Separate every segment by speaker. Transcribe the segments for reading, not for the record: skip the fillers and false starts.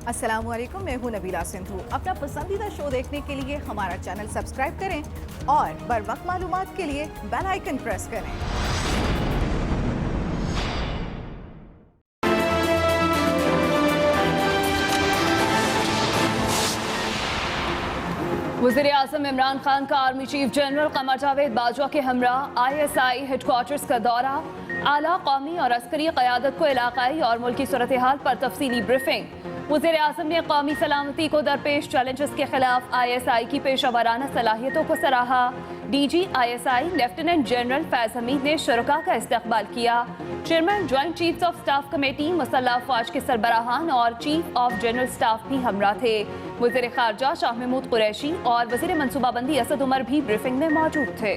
Speaker 1: अस्सलामुअलैकुम, मैं हूं नबीला सिंधु। अपना पसंदीदा शो देखने के लिए हमारा चैनल सब्सक्राइब करें और बर वक्त मालूमात के लिए बेल आइकन प्रेस करें।
Speaker 2: वज़ीर-ए-आज़म इमरान खान का army chief general Qamar Javed Bajwa के हमरा ISI हेडक्वार्टर्स का दौरा, आला कौमी और अस्करी क़यादत को इलाकाई और मुल्की सूरत हाल पर तफसीली ब्रीफिंग। वज़ीर-ए-आज़म ने कौमी सलामती को दरपेश चैलेंजेस के खिलाफ ISI की पेशा वराना सलाहियतों को सराहा। DG ISI lieutenant general Faiz Hameed ने शुरका का इस्तकबाल किया। Chairman joint chiefs of staff committee मुसल्लह अफवाज के सरबराहान और चीफ ऑफ जनरल स्टाफ भी हमरा थे। वज़ीर खारजा शाह महमूद कुरैशी और वज़ीर मनसूबाबंदी असद उमर भी ब्रीफिंग में मौजूद थे।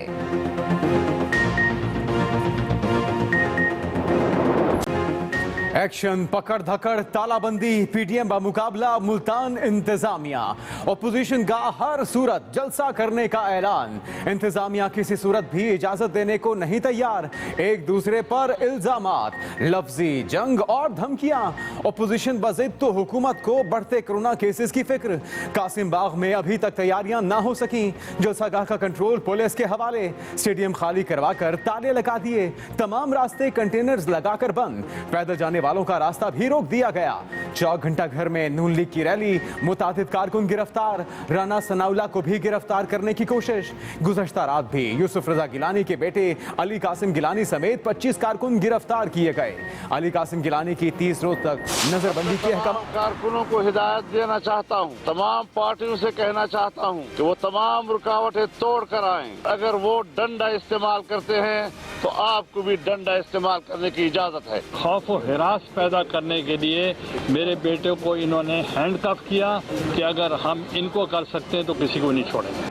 Speaker 3: एक्शन, पकड़ धकड़, तालाबंदी, PTM का मुकाबला मुल्तान इंतजामिया। अपोजिशन का हर सूरत जलसा करने का ऐलान। इंतजामिया किसी सूरत भी इजाजत देने को नहीं तैयार। एक दूसरे पर इल्जामात, लफ्जी जंग और धमकियां। अपोजिशन बज़िद तो हुकूमत को बढ़ते कोरोना केसेस की फिक्र। कासिम बाग में अभी तक तैयारियां ना हो सकी। जलसागाह का कंट्रोल पुलिस के हवाले। स्टेडियम खाली करवाकर ताले लगा दिए। तमाम रास्ते कंटेनर्स लगाकर बंद। पैदल जाने वालों का रास्ता भी रोक दिया गया। 4 घंटा घर में नून लीग की रैली, मुतादिद कारकुन गिरफ्तार। राना सनाउल्लाह को भी गिरफ्तार करने की कोशिश। गुज़श्ता रात भी यूसुफ रजा गिलानी के बेटे अली कासिम गिलानी समेत 25 कारकुन गिरफ्तार किए गए। अली कासिम गिलानी की 30 रोज तक नजरबंदी के अहकाम।
Speaker 4: कारकुनों को हिदायत देना चाहता हूँ, तमाम पार्टियों से कहना चाहता हूँ कि वो तमाम रुकावटें तोड़ कर आए। अगर वो डंडा इस्तेमाल करते हैं तो आपको भी डंडा इस्तेमाल करने की इजाजत है।
Speaker 5: खौफ और हिरास पैदा करने के लिए मेरे बेटे को इन्होंने हैंडकफ किया कि अगर हम इनको कर सकते हैं तो किसी को नहीं छोड़ेंगे।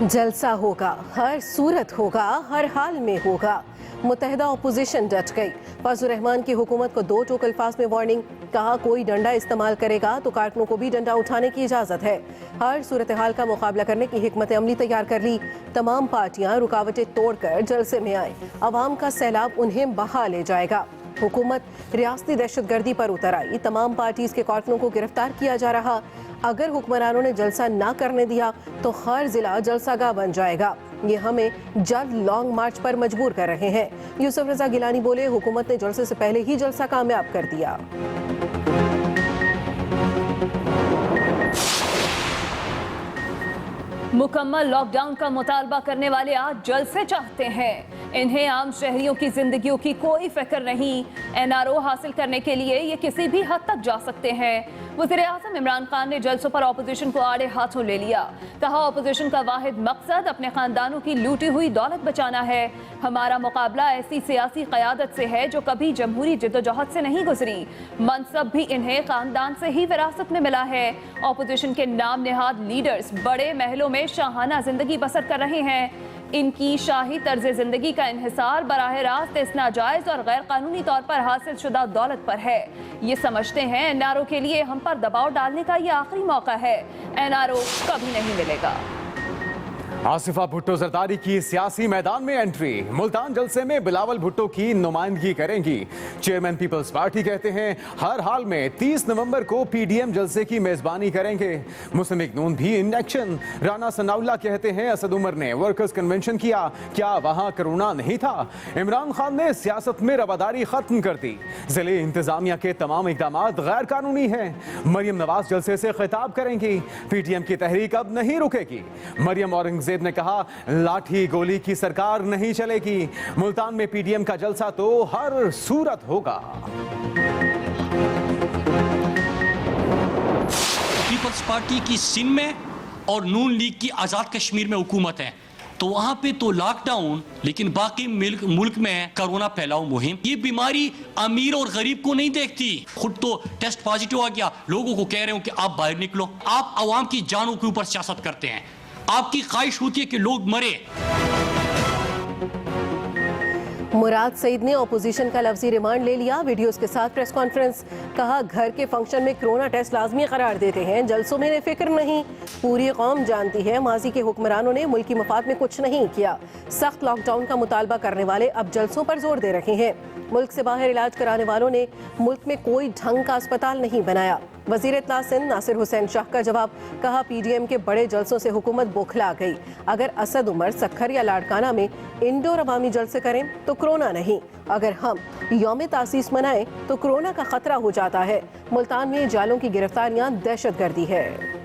Speaker 6: जलसा होगा, हर सूरत होगा, हर हाल में होगा। मुत्तहिदा अपोजिशन डट गई। फजलुर रहमान की हुकूमत को 2 टोक अल्फाज में वार्निंग। कहा कोई डंडा इस्तेमाल करेगा तो कारकुनों को भी डंडा उठाने की इजाजत है। हर सूरत हाल का मुकाबला करने की हिकमत अमली तैयार कर ली। तमाम पार्टियां रुकावटें तोड़कर जलसे में आए। अवाम का सैलाब उन्हें बहा ले जाएगा। हुकूमत रियासती दहशतगर्दी पर उतर आई। तमाम पार्टीज के कारकुनों को गिरफ्तार किया जा रहा। अगर हुक्मरानों ने जलसा ना करने दिया तो हर जिला जलसागाह बन जाएगा। ये हमें जल्द लॉन्ग मार्च पर मजबूर कर रहे हैं। यूसुफ रजा गिलानी बोले, हुकूमत ने जलसे से पहले ही जलसा कामयाब कर दिया।
Speaker 2: मुकम्मल लॉकडाउन का मुतालबा करने वाले आज जलसे चाहते हैं। इन्हें आम शहरियों की जिंदगियों की कोई फिक्र नहीं। NRO हासिल करने के लिए ये किसी भी हद तक जा सकते हैं। वज़ीर-ए-आज़म इमरान खान ने जलसों पर अपोजिशन को आड़े हाथों ले लिया। कहा अपोजिशन का वाहिद मकसद अपने खानदानों की लूटी हुई दौलत बचाना है। हमारा मुकाबला ऐसी सियासी क़यादत से है जो कभी जमहूरी जिद्दोजहद से नहीं गुजरी। मनसब भी इन्हें खानदान से ही विरासत में मिला है। अपोजिशन के नाम नेहाद लीडर्स बड़े महलों में शाहाना जिंदगी बसर कर रहे हैं। इनकी शाही तर्ज जिंदगी का इन्हिसार बराह रास्त इस नाजायज और गैर कानूनी तौर पर हासिल शुदा दौलत पर है। ये समझते हैं NRO के लिए हम पर दबाव डालने का ये आखिरी मौका है। NRO कभी नहीं मिलेगा।
Speaker 3: आसिफा भुट्टो जरदारी की सियासी मैदान में एंट्री। मुल्तान जलसे में बिलावल भुट्टो की नुमाइंदगी करेंगी। चेयरमैन पीपल्स पार्टी कहते हैं हर हाल में 30 नवंबर को PDM जलसे की मेजबानी करेंगे। मुस्लिम लीग नून भी इन एक्शन। राना सनाउल्लाह कहते हैं असद उमर ने वर्कर्स कन्वेंशन किया, क्या वहां कोरोना नहीं था? इमरान खान ने सियासत में रवादारी खत्म कर दी। जिले इंतजामिया के तमाम इकदाम गैर कानूनी हैं। मरियम नवाज जलसे से खिताब करेंगी। PTM की तहरीक अब नहीं रुकेगी। मरियम औरंगजेब ने कहा लाठी गोली की सरकार नहीं चलेगी। मुल्तान में PDM का जलसा तो हर सूरत होगा।
Speaker 7: पीपल्स पार्टी की सिंध में और नून लीग की आजाद कश्मीर में हुकूमत है तो वहां पे तो लॉकडाउन, लेकिन बाकी मुल्क में कोरोना फैलाव मुहिम। ये बीमारी अमीर और गरीब को नहीं देखती। खुद तो टेस्ट पॉजिटिव आ गया, लोगों को कह रहे हो कि आप बाहर निकलो। आप आवाम की जानों के ऊपर सियासत करते हैं। आपकी ख्वाहिश होती है कि लोग मरे।
Speaker 6: मुराद सईद ने अपोजिशन का लफ्जी रिमांड ले लिया। वीडियोस के साथ प्रेस कॉन्फ्रेंस। कहा घर के फंक्शन में कोरोना टेस्ट लाजमी करार देते हैं, जलसों में फिक्र नहीं। पूरी कौम जानती है माजी के हुक्मरानों ने मुल्की मफाद में कुछ नहीं किया। सख्त लॉकडाउन का मुतालबा करने वाले अब जलसों पर जोर दे रहे हैं। मुल्क से बाहर इलाज कराने वालों ने मुल्क में कोई ढंग का अस्पताल नहीं बनाया। वजीर इत्तला सिंध नासिर हुसैन शाह का जवाब, कहा पीडीएम के बड़े जलसों से हुकूमत बौखला गई। अगर असद उमर, सक्खर या लाड़काना में इंडोर अवामी जलसे करें तो कोरोना नहीं, अगर हम यौम तासीस मनाएं तो कोरोना का खतरा हो जाता है। मुल्तान में जालों की गिरफ्तारियां दहशतगर्दी है।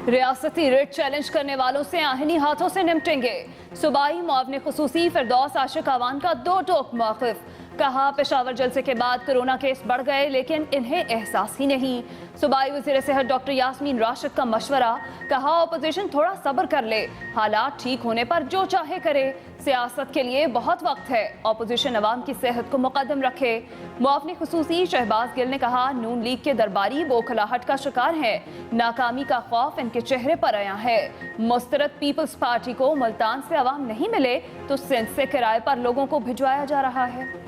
Speaker 2: रियासती रिट चैलेंज करने वालों से आहनी हाथों से निपटेंगे। सूबाई मुआवने खुसूसी फिरदौस आशिक अवान का दो टोक मौक़िफ़। कहा पेशावर जलसे के बाद कोरोना केस बढ़ गए लेकिन इन्हें एहसास ही नहीं। सूबाई वज़ीर सेहत डॉक्टर यास्मीन राशिद का मशवरा, कहा अपोजिशन थोड़ा सब्र कर ले, हालात ठीक होने पर जो चाहे करे, सियासत के लिए बहुत वक्त है, अपोजिशन अवाम की सेहत को मुकद्दम रखे। मुआवने खुसूसी शहबाज गिल ने कहा नून लीग के दरबारी बौखलाहट का शिकार है, नाकामी का खौफ इनके चेहरे पर आया है। मुस्तरद पीपल्स पार्टी को मुल्तान से अवाम नहीं मिले तो सिंध से किराए पर लोगों को भिजवाया जा रहा है।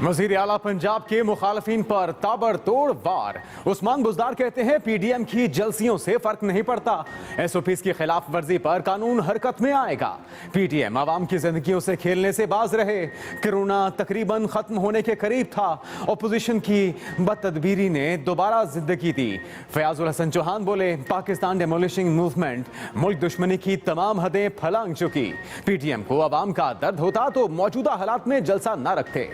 Speaker 3: वज़ीर आला पंजाब के मुखालफिन पर ताबड़तोड़ वार। उस्मान बुज़दार कहते हैं पीडीएम की जलसियों से फर्क नहीं पड़ता, एसओपीज़ की खिलाफ वर्जी पर कानून हरकत में आएगा। पीडीएम आवाम की जिंदगियों से खेलने से बाज रहे। कोरोना तकरीबन खत्म होने के करीब था, अपोजिशन की बदतदबीरी ने दोबारा जिंदगी दी। फयाजुल हसन चौहान बोले पाकिस्तान डेमोलिशिंग मूवमेंट मुल्क दुश्मनी की तमाम हदें फलांग चुकी। पीडीएम को आवाम का दर्द होता तो मौजूदा हालात में जलसा न रखते।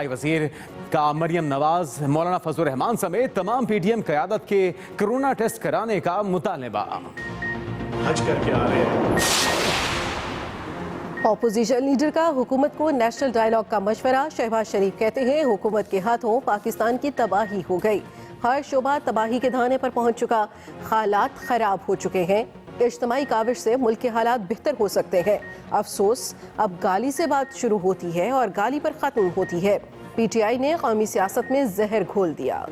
Speaker 3: वजीर का मरियम नवाज, मौलाना फजल रहमान समेत तमाम पीडीएम क़यादत के कोरोना टेस्ट कराने का मुतालबा।
Speaker 8: हज करके आ रहे हैं।
Speaker 6: ऑपोजिशन लीडर का हुकूमत को नेशनल डायलॉग का मशवरा। शहबाज शरीफ कहते हैं हुकूमत के हाथों पाकिस्तान की तबाही हो गई, हर शोबा तबाही के धाने पर पहुंच चुका, हालात खराब हो चुके हैं। इज्तिमाई काविश से मुल्क के हालात बेहतर हो सकते हैं। अफसोस अब गाली से बात शुरू होती है और गाली पर ख़त्म होती है। पीटीआई ने कौमी सियासत में जहर घोल दिया।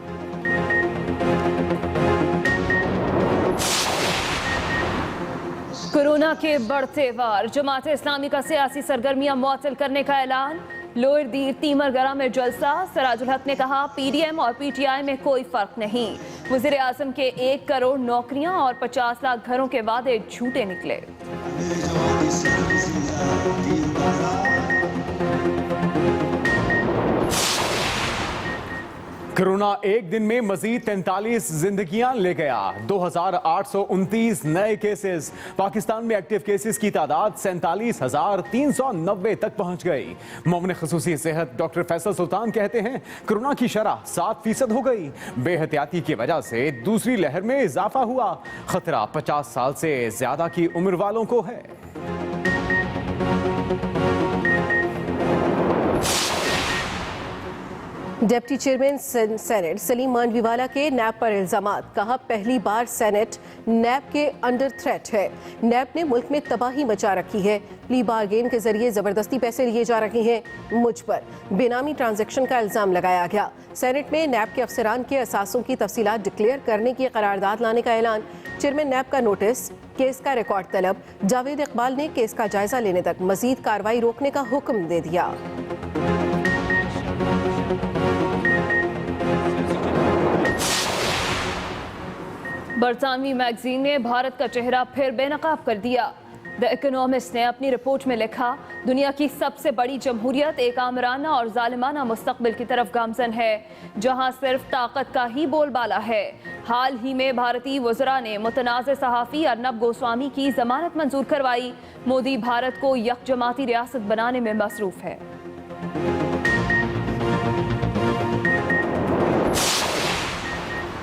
Speaker 2: कोरोना के बढ़ते वार, जमात इस्लामी का सियासी सरगर्मियां मुअत्तल करने का ऐलान। लोअर दीर तीमरगरा में जलसा। सराजुल हक ने कहा पीडीएम और पीटीआई में कोई फर्क नहीं। वज़ीर आज़म के 1 करोड़ नौकरियां और 50 लाख घरों के वादे झूठे निकले।
Speaker 3: कोरोना एक दिन में मजीद 43 जिंदगियां ले गया। 2829 नए केसेस। पाकिस्तान में एक्टिव केसेस की तादाद 47,390 तक पहुंच गई। मुअव्विन खुसूसी सेहत डॉक्टर फैसल सुल्तान कहते हैं कोरोना की शरह 7% हो गई। बेहतियाती की वजह से दूसरी लहर में इजाफा हुआ। खतरा 50 साल से ज्यादा की उम्र वालों को है।
Speaker 6: Deputy chairman senate Saleem Mandviwalla के नैब पर इल्जामात। कहा पहली बार सेनेट नैब के अंडर थ्रेट है। नैब ने मुल्क में तबाही मचा रखी है। प्ली बारगेन के जरिए जबरदस्ती पैसे लिए जा रहे हैं। मुझ पर बेनामी ट्रांजैक्शन का इल्जाम लगाया गया। सेनेट में नैब के अफसरान के असासों की तफसीलात डिक्लेयर करने की करारदाद लाने का ऐलान। चेयरमैन नैब का नोटिस, केस का रिकॉर्ड तलब। जावेद इकबाल ने केस का जायजा लेने तक मजीद कार्रवाई रोकने का हुक्म दे दिया।
Speaker 2: बरतानवी मैगजीन ने भारत का चेहरा फिर बेनकाब कर दिया। द इकोनॉमिस्ट ने अपनी रिपोर्ट में लिखा दुनिया की सबसे बड़ी जमहूरियत एक आमराना और जालिमाना मुस्तकबिल की तरफ गामजन है, जहां सिर्फ ताकत का ही बोलबाला है। हाल ही में भारतीय वज़रा ने मुतनाज़ सहाफ़ी अर्नब गोस्वामी की जमानत मंजूर करवाई। मोदी भारत को यकजमाती रियासत बनाने में मसरूफ है।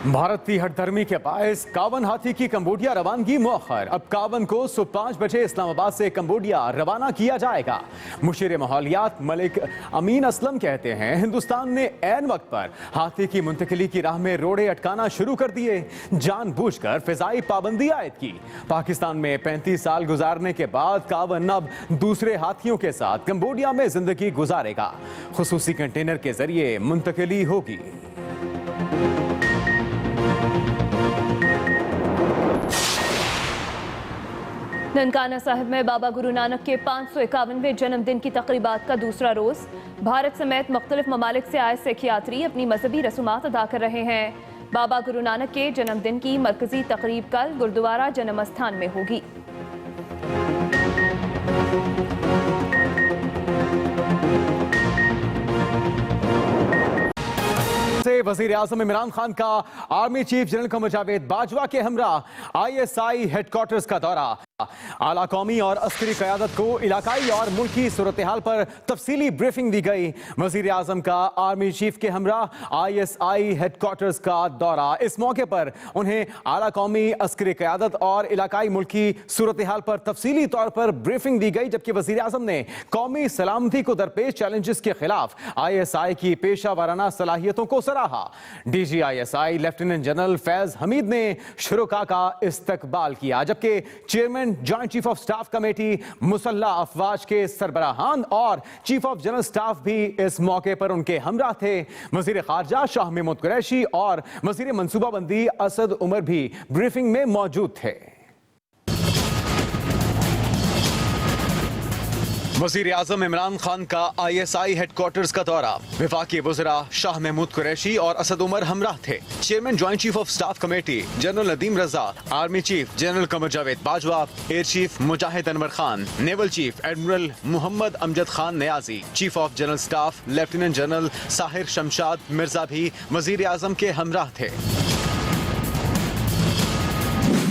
Speaker 3: भारत की हठधर्मी के बायस 51 हाथी की कंबोडिया रवानगी मौखर। अब 51 को सुबह 5 बजे इस्लामाबाद से कंबोडिया रवाना किया जाएगा। मुशीर माहौलियात मलिक अमीन असलम कहते हैं हिंदुस्तान ने ऐन वक्त पर हाथी की मुंतकिली की राह में रोड़े अटकाना शुरू कर दिए, जानबूझकर फिजाई पाबंदी आयद की। पाकिस्तान में 35 साल गुजारने के बाद 51 अब दूसरे हाथियों के साथ कंबोडिया में जिंदगी गुजारेगा। खुसूसी कंटेनर के जरिए मुंतकिली होगी।
Speaker 2: ननकाना साहिब में बाबा गुरु नानक के 551वें जन्मदिन की तकरीबात का दूसरा रोज। भारत समेत मुख्तलिफ ममालिक से आए सिख यात्री अपनी मजहबी रसूमात अदा कर रहे हैं। बाबा गुरु नानक के जन्मदिन की मरकजी तकरीब कल गुरुद्वारा जन्म स्थान में होगी।
Speaker 3: वजीर आजम इमरान खान का army chief general Qamar Javed Bajwa के हमरा ISI हेडक्वार्टर्स का दौरा। आला कौमी और अस्करी क़यादत को इलाकाई और मुल्की सूरत हाल पर तफसीली ब्रीफिंग दी गई। वजीर आजम का आर्मी चीफ के हमरा ISI हेडक्वार्टर्स का दौरा। इस मौके पर उन्हें आला कौमी, अस्करी क़यादत और इलाकाई मुल्की सूरत हाल पर तफसीली तौर पर ब्रीफिंग दी गई, जबकि वजीर आजम ने कौमी सलामती को दरपेश चैलेंजेस के खिलाफ ISI की पेशा वाराना सलाहियतों को सराहा। DG ISI lieutenant general Faiz Hameed ने शुरुका का इस्तकबाल किया, जबकि chairman joint chief of staff committee मुसल्ला अफवाज के सरबराहान और चीफ ऑफ जनरल स्टाफ भी इस मौके पर उनके हमरा थे। वजीर खारजा शाह महमूद कुरैशी और वजीर मंसूबाबंदी असद उमर भी ब्रीफिंग में मौजूद थे। वजीर आजम इमरान खान का ISI हेडक्वार्टर्स का दौरा। वफाकी वज़रा शाह महमूद कुरैशी और असद उमर हमराह थे। Chairman joint chief of staff committee general Nadeem Raza, army chief general Qamar Javed Bajwa, air chief Mujahid Anwar Khan, naval chief admiral Mohammad Amjad Khan Niazi, chief of general staff lieutenant general Sahir Shamshad Mirza भी वजीर आजम के हमराह थे।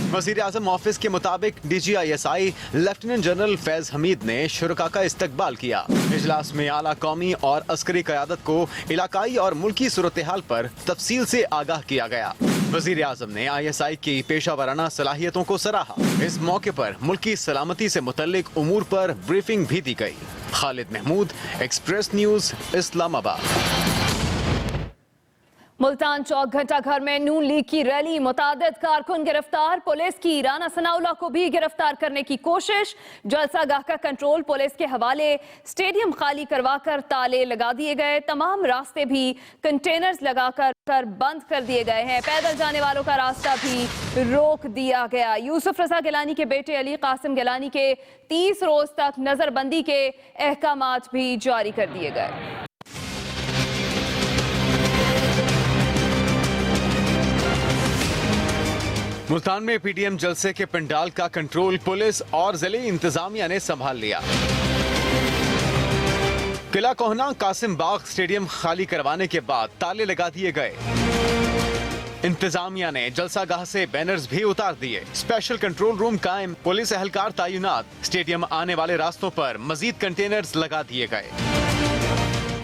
Speaker 3: वज़ीर आज़म ऑफिस के मुताबिक DG ISI lieutenant general Faiz Hameed ने शुरुका का इस्तकबाल किया। इजलास में आला कौमी और अस्करी क़यादत को इलाकाई और मुल्की सूरत हाल पर तफसील से आगाह किया गया। वज़ीर आज़म ने ISI की पेशा वाराना सलाहियतों को सराहा। इस मौके पर मुल्की सलामती से मुतल्लिक उमूर पर ब्रीफिंग भी दी गई। Khalid Mahmood, express news, Islamabad.
Speaker 2: मुल्तान चौक घंटा घर में नून लीग की रैली, मुतादिद कारकुन गिरफ्तार। पुलिस की राना सनाउल्लाह को भी गिरफ्तार करने की कोशिश। जलसा गाह का कंट्रोल पुलिस के हवाले। स्टेडियम खाली करवाकर ताले लगा दिए गए। तमाम रास्ते भी कंटेनर्स लगाकर बंद कर दिए गए हैं। पैदल जाने वालों का रास्ता भी रोक दिया गया। यूसुफ रजा गिलानी के बेटे अली कासिम गिलानी के 30 रोज तक नजरबंदी के अहकामात भी जारी कर दिए गए।
Speaker 3: मुल्तान में PTM जलसे के पंडाल का कंट्रोल पुलिस और जिले इंतजामिया ने संभाल लिया। किला कोहना कासिम बाग स्टेडियम खाली करवाने के बाद ताले लगा दिए गए। इंतजामिया ने जलसा गाह से बैनर्स भी उतार दिए। स्पेशल कंट्रोल रूम कायम, पुलिस एहलकार तैनात। स्टेडियम आने वाले रास्तों पर मजीद कंटेनर्स लगा दिए गए।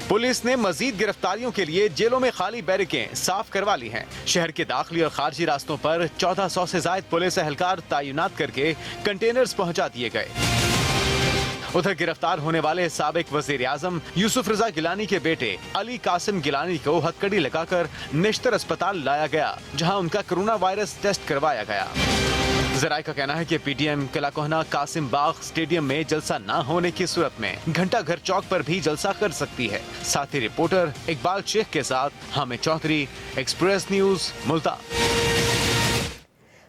Speaker 3: पुलिस ने मजीद गिरफ्तारियों के लिए जेलों में खाली बैरिकें साफ करवा ली हैं। शहर के दाखिली और खारजी रास्तों पर 1400 से ज्यादा पुलिस एहलकार तैनात करके कंटेनर्स पहुंचा दिए गए। उधर गिरफ्तार होने वाले साबिक वजीर आजम यूसुफ रजा गिलानी के बेटे अली कासिम गिलानी को हथकड़ी लगाकर निश्तर अस्पताल लाया गया, जहां उनका कोरोना वायरस टेस्ट करवाया गया। जराये का कहना है कि PTM किला कोहना कासिम बाग स्टेडियम में जलसा न होने की सूरत में घंटा घर चौक पर भी जलसा कर सकती है। साथी रिपोर्टर इकबाल शेख के साथ हामिद चौधरी, एक्सप्रेस न्यूज, मुल्तान।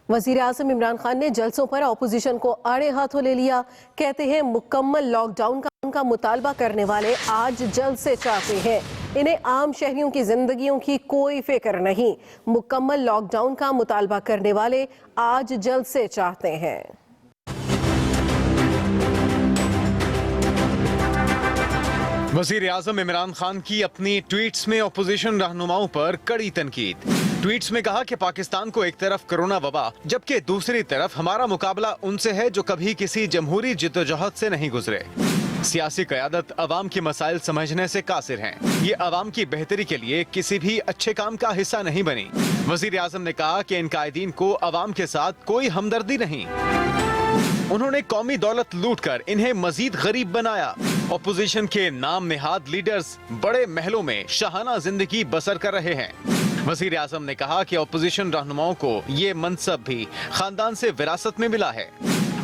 Speaker 6: वजीर आज़म इमरान खान ने जलसों पर अपोजिशन को आड़े हाथों ले लिया। कहते हैं मुकम्मल लॉकडाउन का उनका मुतालबा करने वाले आज जलसे चाहते हैं। इन्हें आम शहरियों की जिंदगियों की कोई फिक्र नहीं। मुकम्मल लॉकडाउन का मुतालबा करने वाले आज जलसे चाहते हैं।
Speaker 3: वजीर आजम इमरान खान की अपनी ट्वीट्स में अपोजिशन रहनुमाओं पर कड़ी तनकीद। ट्वीट्स में कहा कि पाकिस्तान को एक तरफ कोरोना वबा, जबकि दूसरी तरफ हमारा मुकाबला उनसे है जो कभी किसी जमहूरी जिद्दोजहद से नहीं गुजरे। सियासी क़यादत अवाम के मसाइल समझने से कासिर हैं। ये अवाम की बेहतरी के लिए किसी भी अच्छे काम का हिस्सा नहीं बनी। वजीर आजम ने कहा कि इन कायदीन को अवाम के साथ कोई हमदर्दी नहीं। उन्होंने कौमी दौलत लूटकर इन्हें मजीद गरीब बनाया। अपोजिशन के नाम निहाद लीडर्स बड़े महलों में शाहाना जिंदगी बसर कर रहे हैं। वजीर आजम ने कहा कि अपोजिशन रहनुमाओं को ये मनसब भी खानदान से विरासत में मिला है।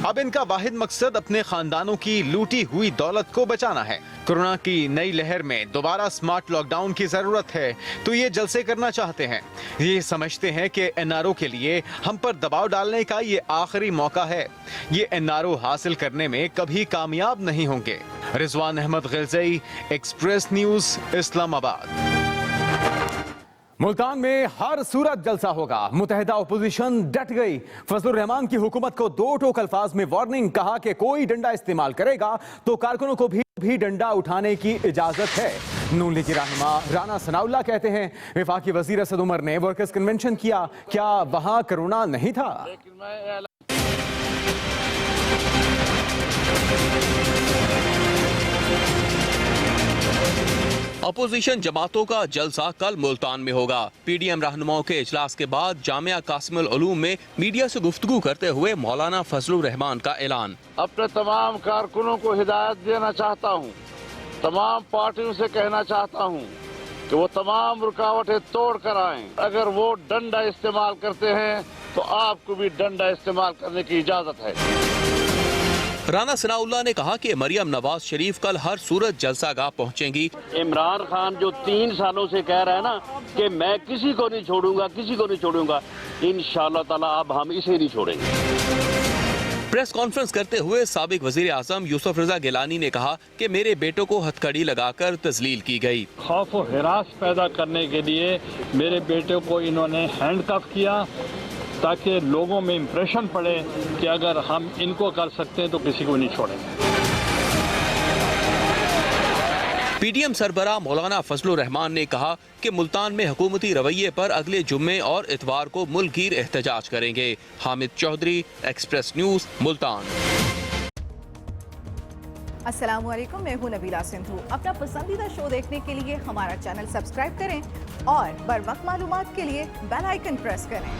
Speaker 3: अब इनका वाहिद मकसद अपने खानदानों की लूटी हुई दौलत को बचाना है। कोरोना की नई लहर में दोबारा स्मार्ट लॉकडाउन की जरूरत है, तो ये जलसे करना चाहते हैं। ये समझते हैं कि NRO के लिए हम पर दबाव डालने का ये आखिरी मौका है। ये NRO हासिल करने में कभी कामयाब नहीं होंगे। Rizwan Ahmed Ghilzai, express news, Islamabad. मुल्तान में हर सूरत जलसा होगा। मुत्तहिदा ओपोजिशन डट गई। फजलुर रहमान की हुकूमत को दो टोक अल्फाज में वार्निंग, कहा कि कोई डंडा इस्तेमाल करेगा तो कारकुनों को भी डंडा उठाने की इजाजत है। नून लीग की रहनुमा राना सनाउल्लाह कहते हैं वफाकी वजीर असद उमर ने वर्कर्स कन्वेंशन किया, क्या वहां कोरोना नहीं था?
Speaker 9: अपोजिशन जमातों का जलसा कल मुल्तान में होगा। पीडीएम रहनुमाओं के इजलास के बाद जामिया कासिमुल उलूम में मीडिया से गुफ्तगू करते हुए मौलाना फजलुर रहमान का ऐलान।
Speaker 4: अपने तमाम कारकुनों को हिदायत देना चाहता हूँ, तमाम पार्टियों से कहना चाहता हूँ कि वो तमाम रुकावटें तोड़ कर आएं। अगर वो डंडा इस्तेमाल करते हैं तो आपको भी डंडा इस्तेमाल करने की इजाजत है।
Speaker 9: राना सनाउल्लाह ने कहा कि मरियम नवाज शरीफ कल हर सूरत जलसागाह पहुंचेंगी।
Speaker 10: इमरान खान जो 3 सालों से कह रहा है ना कि मैं किसी को नहीं छोड़ूंगा, किसी को नहीं छोड़ूंगा, इंशाअल्लाह ताला अब हम इसे नहीं छोड़ेंगे।
Speaker 9: प्रेस कॉन्फ्रेंस करते हुए साबिक वजीर आजम यूसुफ रजा गिलानी ने कहा कि मेरे बेटों को हथकड़ी लगाकर तजलील की गई।
Speaker 5: खौफ और हिरास पैदा करने के लिए मेरे बेटे को इन्होंने हैंडकफ किया ताकि लोगों में इंप्रेशन पड़े कि अगर हम इनको कर सकते हैं तो किसी को नहीं छोड़ेंगे।
Speaker 9: पीडीएम सरबराह मौलाना फजलुर रहमान ने कहा कि मुल्तान में हुकूमती रवैये पर अगले जुम्मे और इतवार को मुल्कगीर एहतजाज करेंगे। Hamid Chaudhry, Express News, Multan.
Speaker 1: अस्सलाम वालेकुम, मैं हूं नबीला सिंधु। अपना पसंदीदा शो देखने के लिए हमारा चैनल सब्सक्राइब करें और बर वक्त मालूमात के लिए बेल आइकन प्रेस करें।